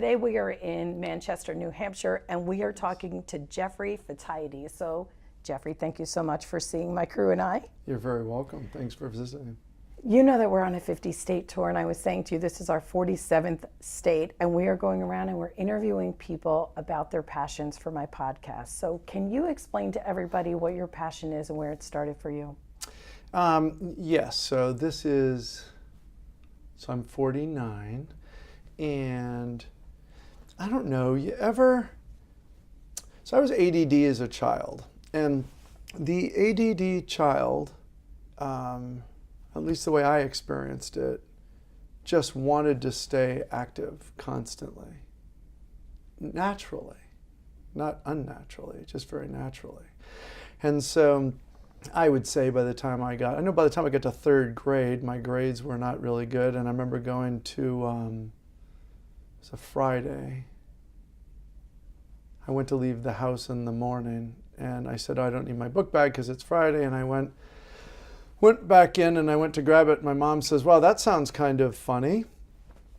today we are in Manchester, New Hampshire, and we are talking to Jeffrey Photiades. So, Jeffrey, thank you so much for seeing my crew and I. You're very welcome. Thanks for visiting. You know that we're on a 50-state tour, and I was saying to you, this is our 47th state, and we are going around and we're interviewing people about their passions for my podcast. So can you explain to everybody what your passion is and where it started for you? Yes, so I'm 49, and I don't know, so I was ADD as a child, and the ADD child, at least the way I experienced it, just wanted to stay active constantly, naturally, not unnaturally, just very naturally. And so I would say by the time I got to third grade, my grades were not really good. And I remember going to, it was a Friday. I went to leave the house in the morning, and I said, oh, I don't need my book bag because it's Friday. And I went back in and I went to grab it. My mom says, wow, that sounds kind of funny.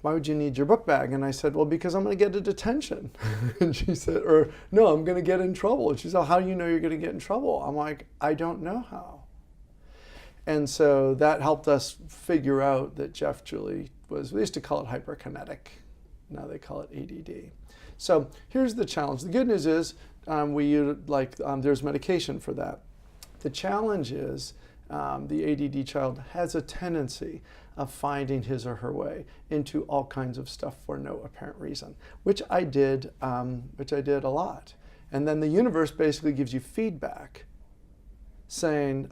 Why would you need your book bag? And I said, well, because I'm going to get a detention. And she said, or no, I'm going to get in trouble. And she said, how do you know you're going to get in trouble? I'm like, I don't know how. And so that helped us figure out that Jeff Julie we used to call it hyperkinetic. Now they call it ADD. So here's the challenge. The good news is there's medication for that. The challenge is the ADD child has a tendency of finding his or her way into all kinds of stuff for no apparent reason, which I did a lot. And then the universe basically gives you feedback saying,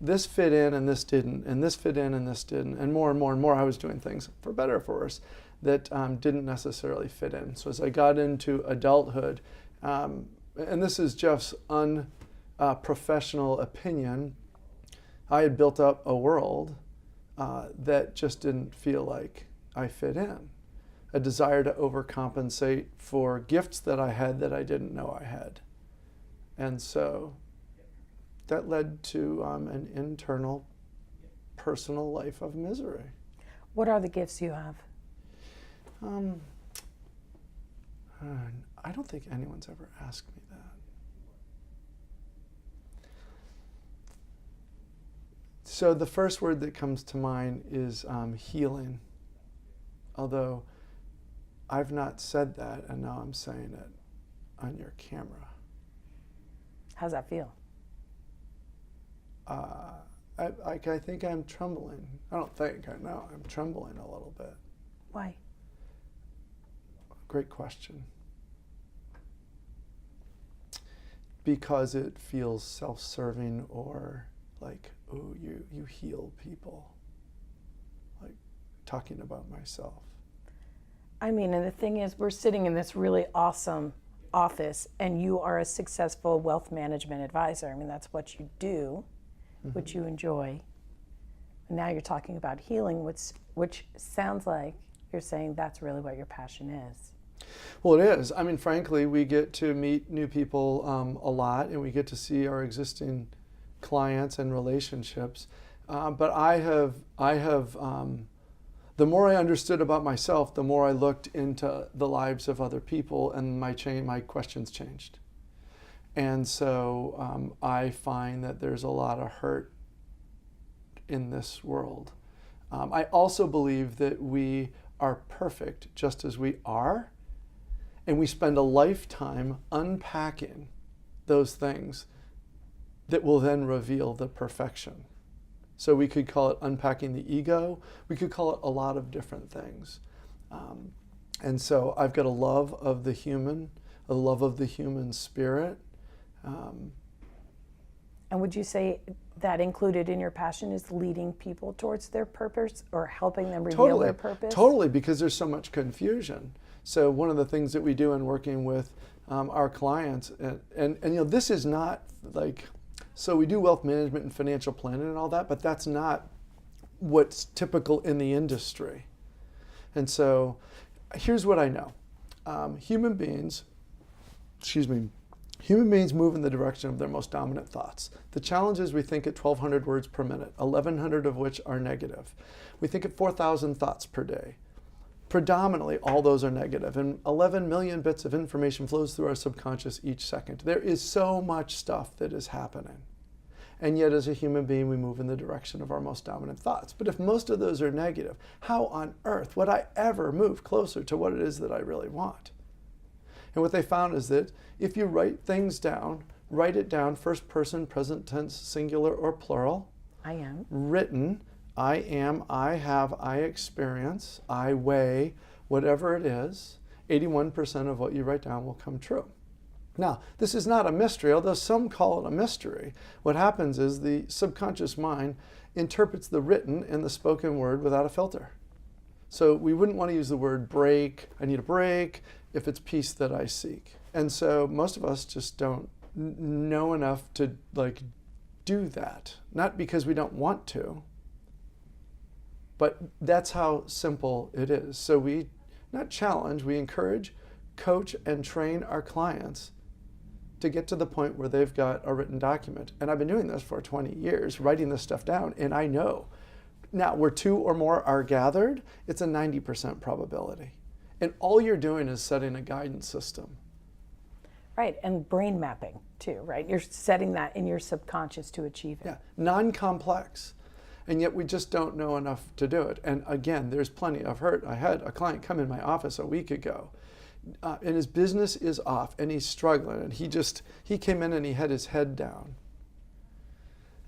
this fit in and this didn't, and this fit in and this didn't, and more and more and more I was doing things, for better or for worse, that didn't necessarily fit in. So as I got into adulthood, and this is Jeff's unprofessional opinion, I had built up a world that just didn't feel like I fit in. A desire to overcompensate for gifts that I had that I didn't know I had. And so that led to an internal, personal life of misery. What are the gifts you have? I don't think anyone's ever asked me that. So the first word that comes to mind is healing. Although I've not said that, and now I'm saying it on your camera. How's that feel? I think I'm trembling. I know I'm trembling a little bit. Why? Great question. Because it feels self-serving or like, oh, you heal people. Like talking about myself. I mean, and the thing is, we're sitting in this really awesome office, and you are a successful wealth management advisor. I mean, that's what you do, which you enjoy. And now you're talking about healing, which sounds like you're saying that's really what your passion is. Well, it is. I mean, frankly, we get to meet new people a lot, and we get to see our existing clients and relationships. But I have the more I understood about myself, the more I looked into the lives of other people, and my questions changed. And so I find that there's a lot of hurt in this world. I also believe that we are perfect just as we are, and we spend a lifetime unpacking those things that will then reveal the perfection. So we could call it unpacking the ego. We could call it a lot of different things. And so I've got a love of the human, a love of the human spirit. And would you say that included in your passion is leading people towards their purpose or helping them reveal their purpose? Totally, because there's so much confusion. So one of the things that we do in working with our clients, and this is not like, so we do wealth management and financial planning and all that, but that's not what's typical in the industry. And so here's what I know. Human beings move in the direction of their most dominant thoughts. The challenge is we think at 1,200 words per minute, 1,100 of which are negative. We think at 4,000 thoughts per day. Predominantly, all those are negative, and 11 million bits of information flows through our subconscious each second. There is so much stuff that is happening. And yet, as a human being, we move in the direction of our most dominant thoughts. But if most of those are negative, how on earth would I ever move closer to what it is that I really want? And what they found is that if you write things down, write it down first person, present tense, singular or plural. I am. Written, I am, I have, I experience, I weigh, whatever it is, 81% of what you write down will come true. Now, this is not a mystery, although some call it a mystery. What happens is the subconscious mind interprets the written and the spoken word without a filter. So we wouldn't want to use the word break, I need a break, if it's peace that I seek. And so most of us just don't know enough to do that. Not because we don't want to, but that's how simple it is. So we not challenge, we encourage, coach, and train our clients to get to the point where they've got a written document. And I've been doing this for 20 years, writing this stuff down, and I know. Now, where 2 or more are gathered, it's a 90% probability. And all you're doing is setting a guidance system. Right, and brain mapping too, right? You're setting that in your subconscious to achieve it. Yeah, non-complex. And yet we just don't know enough to do it. And again, there's plenty. I had a client come in my office a week ago, and his business is off, and he's struggling. And he came in and he had his head down.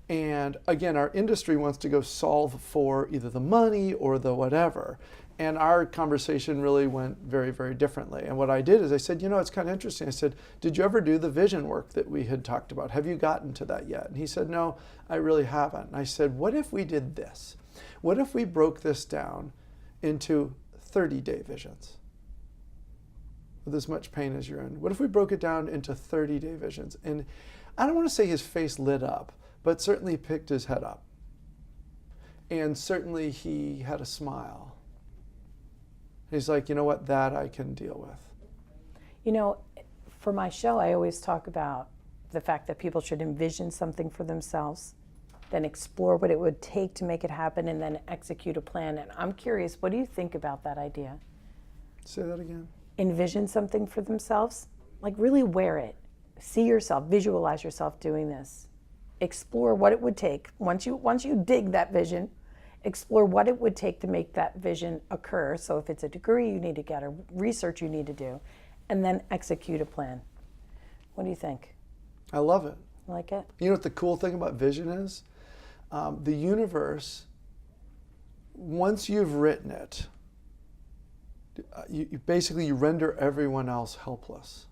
And again, our industry wants to go solve for either the money or the whatever. And our conversation really went very, very differently. And what I did is I said, it's kind of interesting. I said, did you ever do the vision work that we had talked about? Have you gotten to that yet? And he said, no, I really haven't. And I said, what if we did this? What if we broke this down into 30-day visions? With as much pain as you're in. What if we broke it down into 30-day visions? And I don't want to say his face lit up, but certainly he picked his head up. And certainly he had a smile. He's like, you know what, that I can deal with. For my show, I always talk about the fact that people should envision something for themselves, then explore what it would take to make it happen, and then execute a plan. And I'm curious, what do you think about that idea? Say that again. Envision something for themselves, really wear it. See yourself, visualize yourself doing this. Explore what it would take. Once you dig that vision, explore what it would take to make that vision occur. So if it's a degree you need to get, or research you need to do, and then execute a plan. What do you think? I love it. Like it? You know what the cool thing about vision is? The universe, once you've written it, you render everyone else helpless.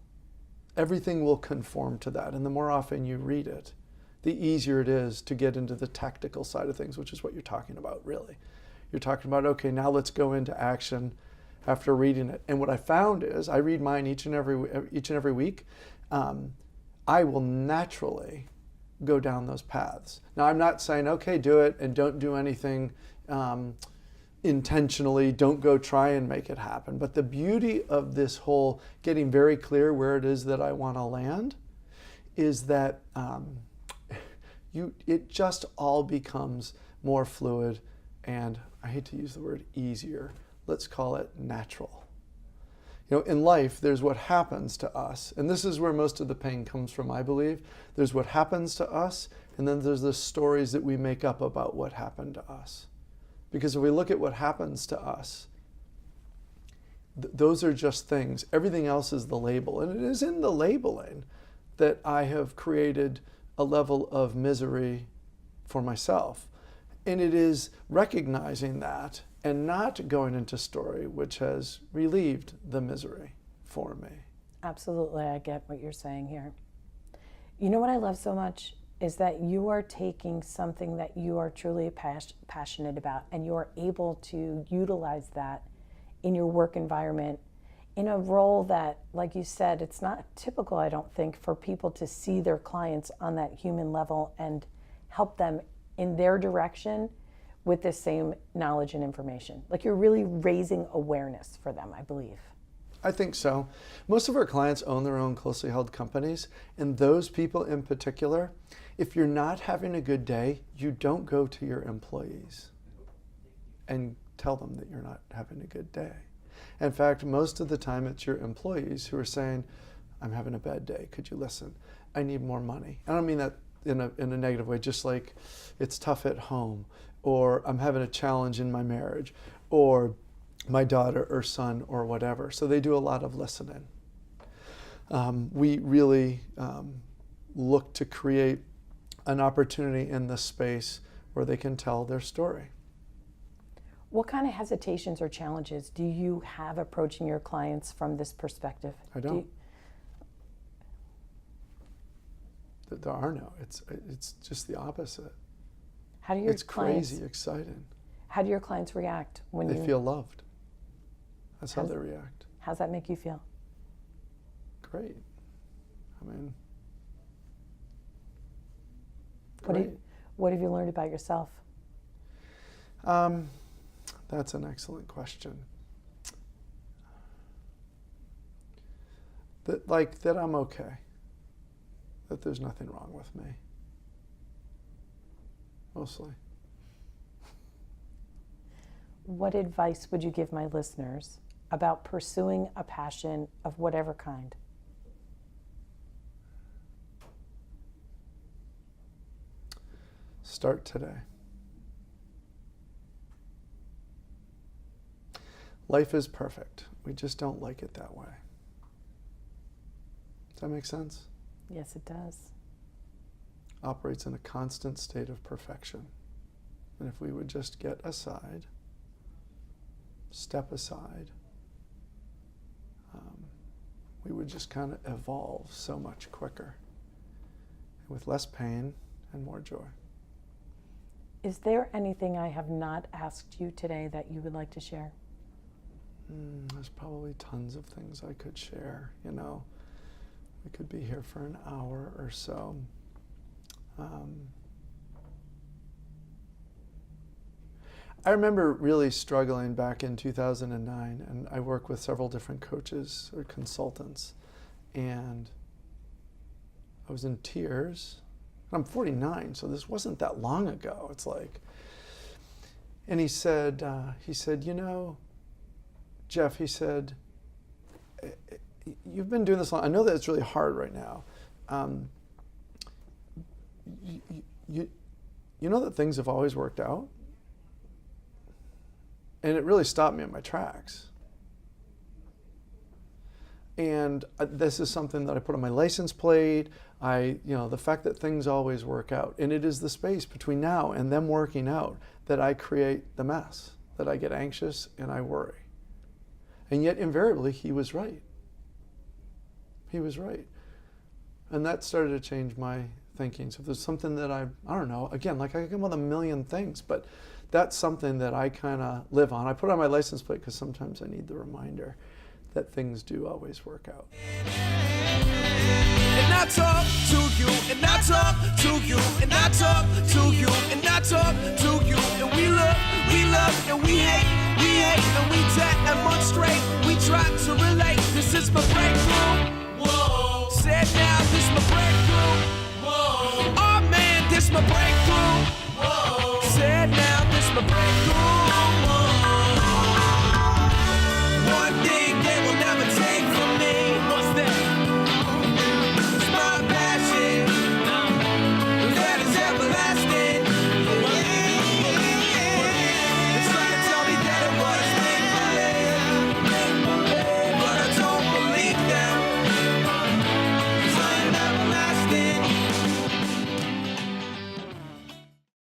Everything will conform to that. And the more often you read it, the easier it is to get into the tactical side of things, which is what you're talking about, really. You're talking about, okay, now let's go into action after reading it. And what I found is, I read mine each and every week. I will naturally go down those paths. Now, I'm not saying, okay, do it and don't do anything intentionally. Don't go try and make it happen. But the beauty of this whole getting very clear where it is that I want to land is that it just all becomes more fluid, and I hate to use the word easier, let's call it natural. In life, there's what happens to us, and this is where most of the pain comes from, I believe. There's what happens to us, and then there's the stories that we make up about what happened to us. Because if we look at what happens to us, those are just things. Everything else is the label, and it is in the labeling that I have created a level of misery for myself. And it is recognizing that and not going into story which has relieved the misery for me. Absolutely, I get what you're saying here. You know what I love so much is that you are taking something that you are truly passionate about, and you are able to utilize that in your work environment in a role that, like you said, it's not typical, I don't think, for people to see their clients on that human level and help them in their direction with the same knowledge and information. You're really raising awareness for them, I believe. I think so. Most of our clients own their own closely held companies, and those people in particular, if you're not having a good day, you don't go to your employees and tell them that you're not having a good day. In fact, most of the time it's your employees who are saying, I'm having a bad day, could you listen? I need more money. I don't mean that in a negative way, just like it's tough at home, or I'm having a challenge in my marriage, or my daughter or son or whatever. So they do a lot of listening. We really look to create an opportunity in this space where they can tell their story. What kind of hesitations or challenges do you have approaching your clients from this perspective? I don't. There are no. It's just the opposite. How do your It's clients, crazy exciting. How do your clients react when They you feel loved. That's how they react. How's that make you feel? Great. I mean, What have you learned about yourself? That's an excellent question. That I'm okay. That there's nothing wrong with me. Mostly. What advice would you give my listeners about pursuing a passion of whatever kind? Start today. Life is perfect. We just don't like it that way. Does that make sense? Yes, it does. Operates in a constant state of perfection. And if we would just get aside, step aside, we would just kind of evolve so much quicker with less pain and more joy. Is there anything I have not asked you today that you would like to share? There's probably tons of things I could share. You know, we could be here for an hour or so. I remember really struggling back in 2009, and I work with several different coaches or consultants, and I was in tears. I'm 49, so this wasn't that long ago. It's like, and he said, you know, Jeff, he said, you've been doing this long. I know that it's really hard right now. You know that things have always worked out? And it really stopped me in my tracks. And this is something that I put on my license plate. The fact that things always work out. And it is the space between now and them working out that I create the mess, that I get anxious and I worry. And yet invariably, he was right. He was right. And that started to change my thinking. So if there's something that I don't know, again, like I come with a million things, but that's something that I kind of live on. I put on my license plate because sometimes I need the reminder that things do always work out. And I talk to you, and I talk to you, and I talk to you, and I talk to you, and we love, and we hate, and we demonstrate, we try to relate. This is my